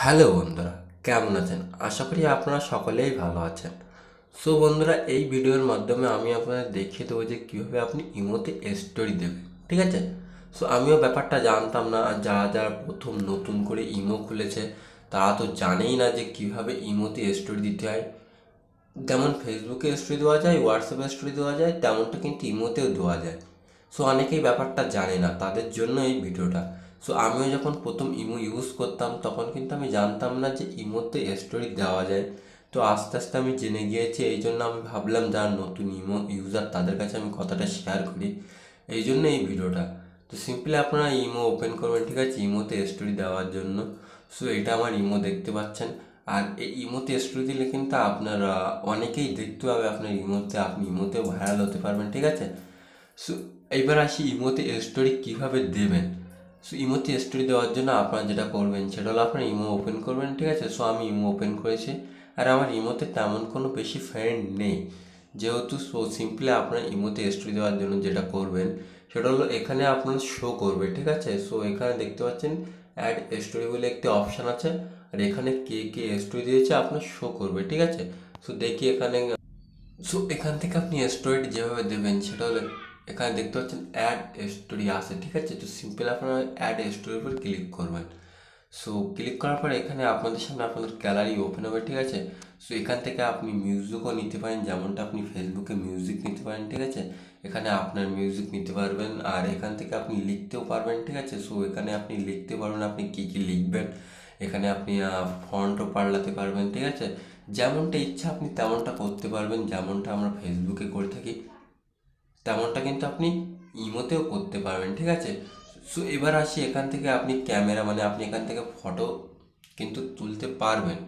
Hello বন্ধুরা, কেমন আছেন? আশা করি আপনারা সকলেই ভালো আছেন। সো বন্ধুরা, এই ভিডিওর মাধ্যমে আমি আপনাদের দেখিয়ে দেবো যে কীভাবে আপনি ইমোতে স্টোরি দেবেন। ঠিক আছে? সো আমিও ব্যাপারটা জানতাম না, আর যারা যারা প্রথম নতুন করে ইমো খুলেছে তারা তো জানেই না যে কীভাবে ইমোতে স্টোরি দিতে হয়। যেমন ফেসবুকে স্টোরি দেওয়া যায়, হোয়াটসঅ্যাপে স্টোরি দেওয়া যায়, তেমনটা কিন্তু ইমোতেও দেওয়া যায়। সো অনেকেই ব্যাপারটা জানে না, তাদের জন্য এই ভিডিওটা। সো আমিও যখন প্রথম ইমো ইউজ করতাম তখন কিন্তু আমি জানতাম না যে ইমোতে স্টোরি দেওয়া যায়। তো আস্তে আস্তে আমি জেনে গিয়েছি, এই জন্য আমি ভাবলাম যারা নতুন ইমো ইউজার তাদের কাছে আমি কথাটা শেয়ার করি, এই জন্য এই ভিডিওটা। তো সিম্পলি আপনারা ইমো ওপেন করবেন, ঠিক আছে, ইমোতে স্টোরি দেওয়ার জন্য। সো এটা আমার ইমো দেখতে পাচ্ছেন। আর এই ইমোতে স্টোরি দিলে কিন্তু আপনারা অনেকেই দেখতে পাবে আপনার ইমোতে, আপনি ইমোতেও ভাইরাল হতে পারবেন। ঠিক আছে? সো এইবার আসি ইমোতে স্টোরি কীভাবে দেবেন। সো ইমোতে স্টোরি দেওয়ার জন্য আপনারা যেটা করবেন সেটা হলো আপনার ইমো ওপেন করবেন। ঠিক আছে? সো আমি ইমো ওপেন করেছি, আর আমার ইমোতে তেমন কোনো বেশি ফ্রেন্ড নেই যেহেতু। সো সিম্পলি আপনার ইমোতে স্টোরি দেওয়ার জন্য যেটা করবেন সেটা হলো এখানে আপনার শো করবে। ঠিক আছে? সো এখানে দেখতে পাচ্ছেন অ্যাড স্টোরি বলে একটি অপশান আছে, আর এখানে কে কে স্টোরি দিয়েছে আপনার শো করবে। ঠিক আছে? সো দেখি এখানে। সো এখান থেকে আপনি স্টোরিটি যেভাবে দেবেন সেটা হলো এখানে দেখতে পাচ্ছেন অ্যাড স্টোরি আছে। ঠিক আছে? তো সিম্পল আপনারা অ্যাড স্টোরির উপর ক্লিক করবেন। সো ক্লিক করার পরে এখানে আপনাদের সামনে আপনাদের গ্যালারি ওপেন হবে। ঠিক আছে? সো এখান থেকে আপনি মিউজিকও নিতে পারেন, যেমনটা আপনি ফেসবুকে মিউজিক নিতে পারেন। ঠিক আছে? এখানে আপনার মিউজিক নিতে পারবেন, আর এখান থেকে আপনি লিখতেও পারবেন। ঠিক আছে? সো এখানে আপনি লিখতে পারবেন আপনি কী কী লিখবেন। এখানে আপনি ফন্টও পাল্টাতে পারবেন। ঠিক আছে? যেমনটা ইচ্ছা আপনি তেমনটা করতে পারবেন, যেমনটা আমরা ফেসবুকে করে থাকি তেমনটা কিন্তু আপনি ইমোতেও করতে পারবেন। ঠিক আছে? সো এবার আসি এখান থেকে আপনি ক্যামেরা, মানে আপনি এখান থেকে ফটো কিন্তু তুলতে পারবেন,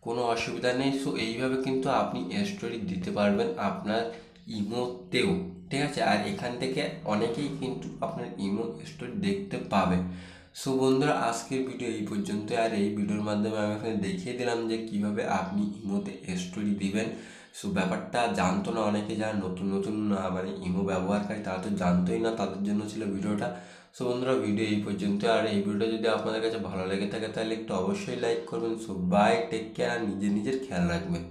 কোনো অসুবিধা নেই। সো এইভাবে কিন্তু আপনি স্টোরি দিতে পারবেন আপনার ইমোতেও। ঠিক আছে? আর এখান থেকে অনেকেই কিন্তু আপনার ইমো স্টোরি দেখতে পাবে। সো বন্ধুরা, আজকের ভিডিও এই পর্যন্ত। আর এই ভিডিওর মাধ্যমে আমি এখানে দেখিয়ে দিলাম যে কিভাবে আপনি ইমোতে স্টোরি দিবেন। সো ব্যাপারটা জানতো না অনেকে, যারা নতুন নতুন মানে ইমো ব্যবহারকারী তারা তো জানতোই না, তাদের জন্য ছিল ভিডিওটা। সো বন্ধুরা, ভিডিও এই পর্যন্ত। আর এই ভিডিওটা যদি আপনাদের কাছে ভালো লেগে থাকে তাহলে একটু অবশ্যই লাইক করবেন। সো বাই, টেক কেয়ার, আর নিজের খেয়াল রাখবেন।